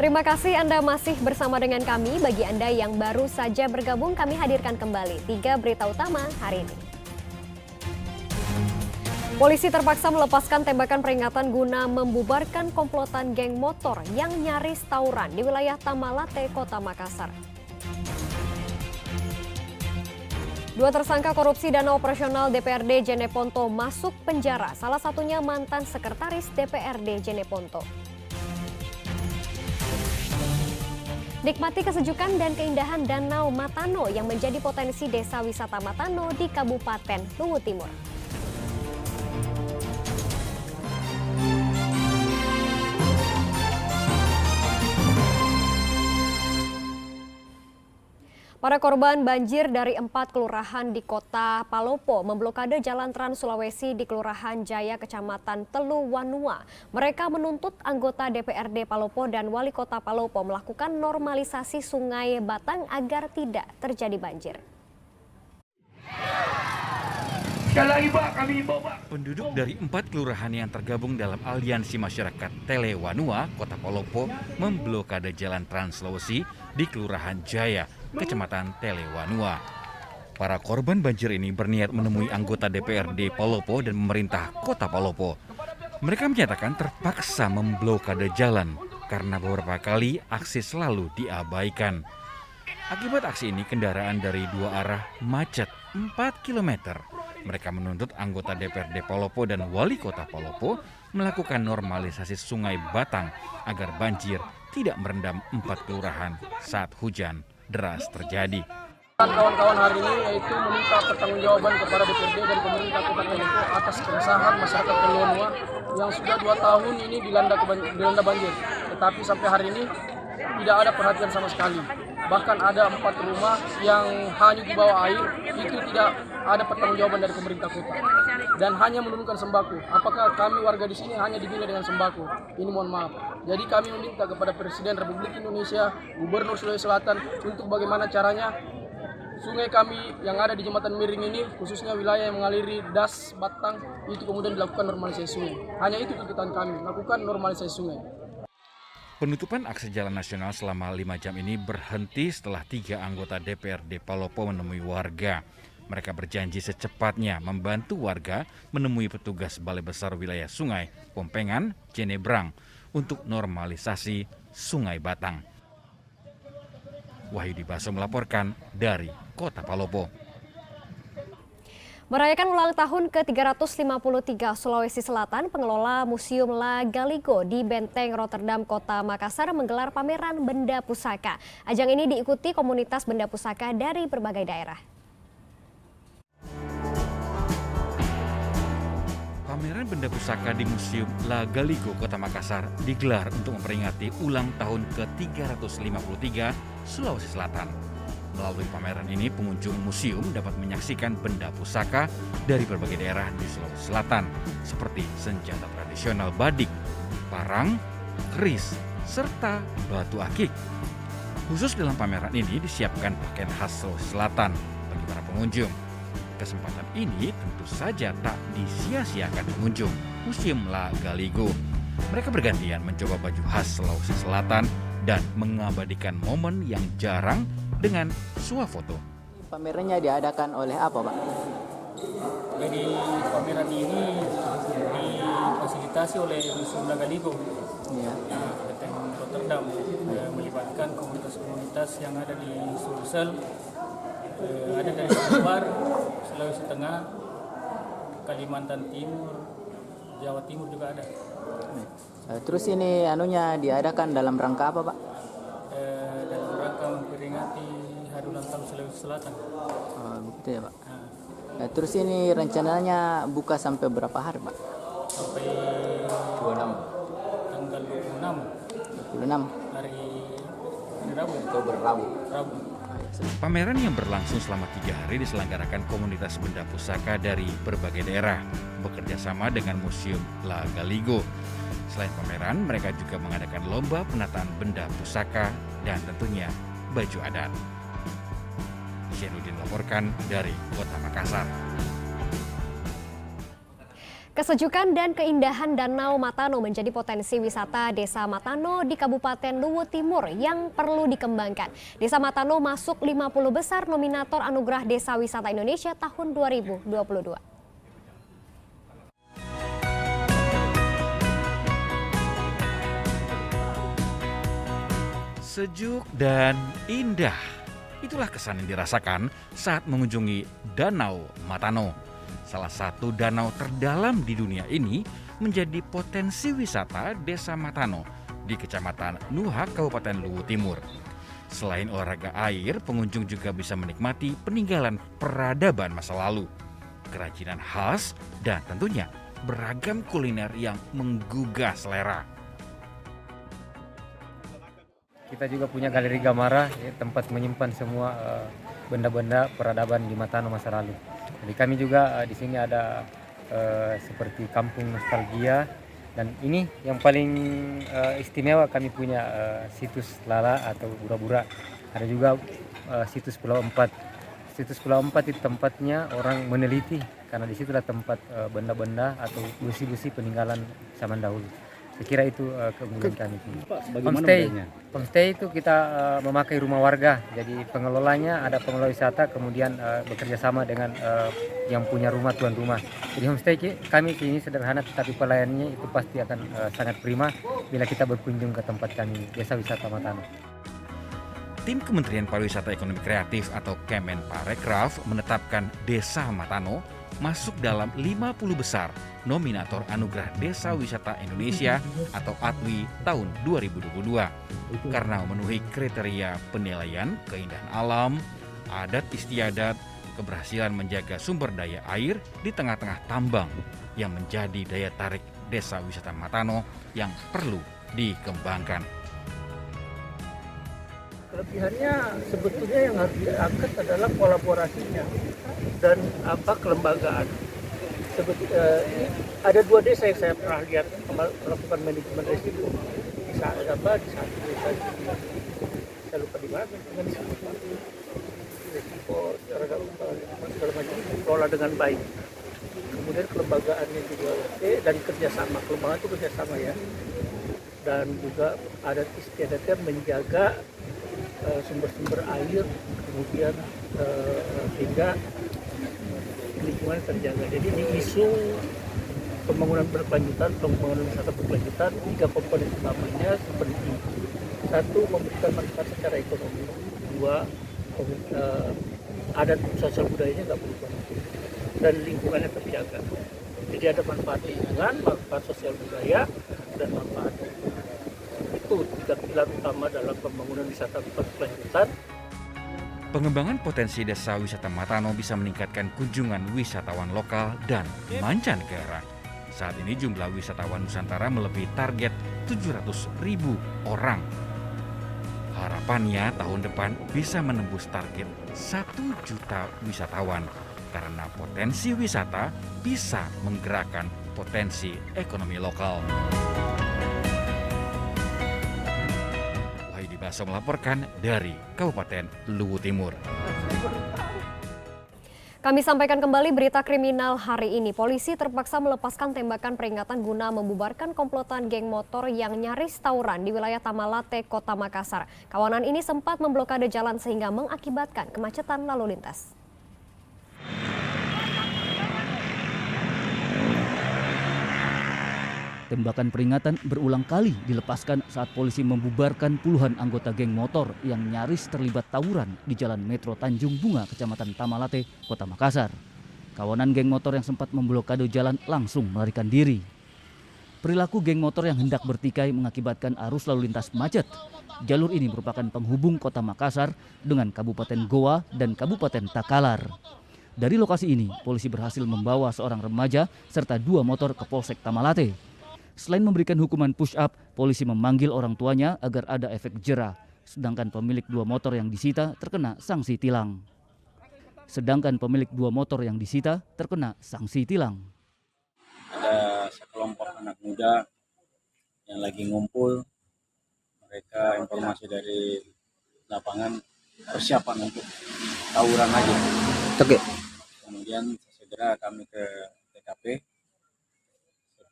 Terima kasih Anda masih bersama dengan kami. Bagi Anda yang baru saja bergabung, kami hadirkan kembali 3 berita utama hari ini. Polisi terpaksa melepaskan tembakan peringatan guna membubarkan komplotan geng motor yang nyaris tawuran di wilayah Tamalate, Kota Makassar. 2 tersangka korupsi dana operasional DPRD Jeneponto masuk penjara, salah satunya mantan sekretaris DPRD Jeneponto. Nikmati kesejukan dan keindahan Danau Matano yang menjadi potensi desa wisata Matano di Kabupaten Luwu Timur. Para korban banjir dari 4 kelurahan di Kota Palopo memblokade Jalan Trans Sulawesi di Kelurahan Jaya, Kecamatan Telu Wanua. Mereka menuntut anggota DPRD Palopo dan Wali Kota Palopo melakukan normalisasi Sungai Batang agar tidak terjadi banjir. Sekali lagi Pak, kami himbau Pak. Penduduk dari 4 kelurahan yang tergabung dalam Aliansi Masyarakat Tele Wanua, Kota Palopo, memblokade Jalan Trans Sulawesi di Kelurahan Jaya, Kecamatan Tele Wanua. Para korban banjir ini berniat menemui anggota DPRD Palopo dan pemerintah Kota Palopo. Mereka menyatakan terpaksa memblokade jalan karena beberapa kali aksi selalu diabaikan. Akibat aksi ini kendaraan dari 2 arah macet 4 km. Mereka menuntut anggota DPRD Palopo dan Wali Kota Palopo melakukan normalisasi Sungai Batang agar banjir tidak merendam 4 kelurahan saat hujan deras terjadi. Kawan-kawan hari ini yaitu meminta pertanggungjawaban kepada DPRD dan pemerintah Kota Palopo atas keresahan masyarakat Telu Wanua yang sudah 2 tahun ini dilanda banjir. Tetapi sampai hari ini tidak ada perhatian sama sekali. Bahkan ada 4 rumah yang hanya di bawah air, itu tidak ada pertanggungjawaban dari pemerintah kota. Dan hanya menurunkan sembako. Apakah kami warga di sini hanya dibina dengan sembako? Ini mohon maaf. Jadi kami meminta kepada Presiden Republik Indonesia, Gubernur Sulawesi Selatan untuk bagaimana caranya sungai kami yang ada di Jembatan Miring ini, khususnya wilayah yang mengaliri Das Batang, itu kemudian dilakukan normalisasi sungai. Hanya itu tuntutan kami, lakukan normalisasi sungai. Penutupan akses jalan nasional selama 5 jam ini berhenti setelah 3 anggota DPRD Palopo menemui warga. Mereka berjanji secepatnya membantu warga menemui petugas Balai Besar Wilayah Sungai Pompengan, Jenebrang untuk normalisasi Sungai Batang. Wahyudi Baso melaporkan dari Kota Palopo. Merayakan ulang tahun ke-353 Sulawesi Selatan, pengelola Museum La Galigo di Benteng Rotterdam, Kota Makassar menggelar pameran benda pusaka. Ajang ini diikuti komunitas benda pusaka dari berbagai daerah. Pameran benda pusaka di Museum La Galigo, Kota Makassar digelar untuk memperingati ulang tahun ke-353 Sulawesi Selatan. Melalui pameran ini, pengunjung museum dapat menyaksikan benda pusaka dari berbagai daerah di Sulawesi Selatan, seperti senjata tradisional badik, parang, keris, serta batu akik. Khusus dalam pameran ini disiapkan pakaian khas Sulawesi Selatan bagi para pengunjung. Kesempatan ini tentu saja tak disia-siakan pengunjung Museum La Galigo. Mereka bergantian mencoba baju khas Sulawesi Selatan dan mengabadikan momen yang jarang dengan swafoto. Pamerannya diadakan oleh apa, Pak? Jadi pameran ini difasilitasi oleh Museum La Galigo, Benteng Rotterdam, melibatkan komunitas-komunitas yang ada di Sulsel, ada dari luar, Sulawesi Tengah, Kalimantan Timur, Jawa Timur juga ada. Terus ini diadakan dalam rangka apa, Pak? Dalam rangka memperingati Hari Ulang Tahun Sulawesi Selatan. Oh, begitu ya, Pak. Terus ini rencananya buka sampai berapa hari, Pak? Sampai 26. tanggal 26. Hari Rabu. Oktober Rabu. Pameran yang berlangsung selama 3 hari diselenggarakan komunitas benda pusaka dari berbagai daerah, bekerja sama dengan Museum La Galigo. Selain pameran, mereka juga mengadakan lomba penataan benda pusaka dan tentunya baju adat. Zainuddin melaporkan dari Kota Makassar. Kesejukan dan keindahan Danau Matano menjadi potensi wisata Desa Matano di Kabupaten Luwu Timur yang perlu dikembangkan. Desa Matano masuk 50 besar nominator Anugerah Desa Wisata Indonesia tahun 2022. Sejuk dan indah, itulah kesan yang dirasakan saat mengunjungi Danau Matano. Salah satu danau terdalam di dunia ini menjadi potensi wisata Desa Matano di Kecamatan Nuha, Kabupaten Luwu Timur. Selain olahraga air, pengunjung juga bisa menikmati peninggalan peradaban masa lalu, kerajinan khas, dan tentunya beragam kuliner yang menggugah selera. Kita juga punya galeri Gamara, ya, tempat menyimpan semua benda-benda peradaban di Matano masa lalu. Jadi kami juga di sini ada seperti kampung nostalgia, dan ini yang paling istimewa, kami punya situs Lala atau Bura-Bura. Ada juga situs Pulau Empat. Situs Pulau Empat itu tempatnya orang meneliti, karena disitulah tempat benda-benda atau busi-busi peninggalan zaman dahulu. Saya kira itu keunggulan kami. Homestay itu kita memakai rumah warga. Jadi pengelolanya ada pengelola wisata, kemudian bekerja sama dengan yang punya rumah, tuan rumah. Jadi homestay kami ini sederhana, tetapi pelayanannya itu pasti akan sangat prima bila kita berkunjung ke tempat kami, Desa Wisata Matano. Tim Kementerian Pariwisata Ekonomi Kreatif atau Kemenparekraf menetapkan Desa Matano masuk dalam 50 besar nominator Anugerah Desa Wisata Indonesia atau ADWI tahun 2022 karena memenuhi kriteria penilaian keindahan alam, adat istiadat, keberhasilan menjaga sumber daya air di tengah-tengah tambang yang menjadi daya tarik Desa Wisata Matano yang perlu dikembangkan. Kelebihannya sebetulnya yang harus diangkat adalah kolaborasinya dan kelembagaan. Ada 2 desa yang saya pernah lihat melakukan manajemen risiko di satu desa, saya lupa di mana, dengan risiko segala macam dikelola dengan baik. Kemudian kelembagaannya juga oke, dan kerjasama, kelembagaan itu kerjasama ya, dan juga adat istiadatnya menjaga sumber-sumber air, kemudian hingga lingkungan terjaga. Jadi di isu pembangunan berkelanjutan, pembangunan wisata berkelanjutan, 3 komponen utamanya seperti 1, memberikan manfaat secara ekonomi, 2, adat sosial budayanya nggak berubah, dan lingkungannya terjaga. Jadi ada manfaat lingkungan, manfaat sosial budaya, dan manfaat itu 3 pilar utama dalam pembangunan wisata berkelanjutan. Pengembangan potensi Desa Wisata Matano bisa meningkatkan kunjungan wisatawan lokal dan mancanegara. Saat ini jumlah wisatawan Nusantara melebihi target 700.000 orang. Harapannya tahun depan bisa menembus target 1 juta wisatawan karena potensi wisata bisa menggerakkan potensi ekonomi lokal. Baso melaporkan dari Kabupaten Luwu Timur. Kami sampaikan kembali berita kriminal hari ini. Polisi terpaksa melepaskan tembakan peringatan guna membubarkan komplotan geng motor yang nyaris tawuran di wilayah Tamalate, Kota Makassar. Kawanan ini sempat memblokade jalan sehingga mengakibatkan kemacetan lalu lintas. Tembakan peringatan berulang kali dilepaskan saat polisi membubarkan puluhan anggota geng motor yang nyaris terlibat tawuran di Jalan Metro Tanjung Bunga, Kecamatan Tamalate, Kota Makassar. Kawanan geng motor yang sempat memblokade jalan langsung melarikan diri. Perilaku geng motor yang hendak bertikai mengakibatkan arus lalu lintas macet. Jalur ini merupakan penghubung Kota Makassar dengan Kabupaten Goa dan Kabupaten Takalar. Dari lokasi ini, polisi berhasil membawa seorang remaja serta 2 motor ke Polsek Tamalate. Selain memberikan hukuman push-up, polisi memanggil orang tuanya agar ada efek jera. Sedangkan pemilik 2 motor yang disita terkena sanksi tilang. Ada sekelompok anak muda yang lagi ngumpul. Mereka informasi dari lapangan persiapan untuk tawuran aja. Oke. Kemudian segera kami ke TKP.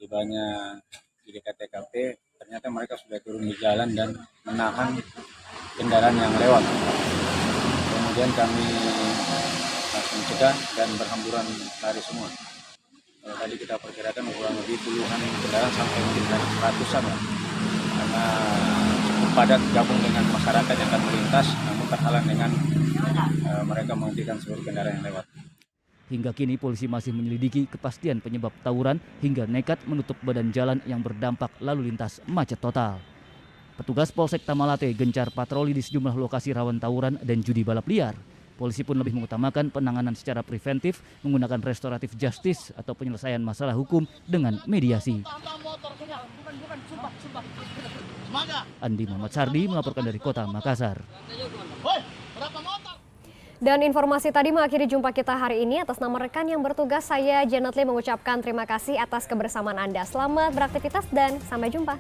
tibanya di dekat TKP, ternyata mereka sudah turun di jalan dan menahan kendaraan yang lewat. Kemudian kami langsung cegah dan berhamburan lari semua. Kalau tadi kita perkirakan kurang lebih puluhan kendaraan sampai mungkin ratusan lah. Karena cukup padat gabung dengan masyarakat yang akan melintas, namun terhalang dengan mereka menghentikan seluruh kendaraan yang lewat. Hingga kini polisi masih menyelidiki kepastian penyebab tawuran hingga nekat menutup badan jalan yang berdampak lalu lintas macet total. Petugas Polsek Tamalate gencar patroli di sejumlah lokasi rawan tawuran dan judi balap liar. Polisi pun lebih mengutamakan penanganan secara preventif menggunakan restoratif justice atau penyelesaian masalah hukum dengan mediasi. Andi Muhammad Sardi melaporkan dari Kota Makassar. Dan informasi tadi mengakhiri jumpa kita hari ini. Atas nama rekan yang bertugas, saya Janet Lee mengucapkan terima kasih atas kebersamaan Anda. Selamat beraktivitas dan sampai jumpa.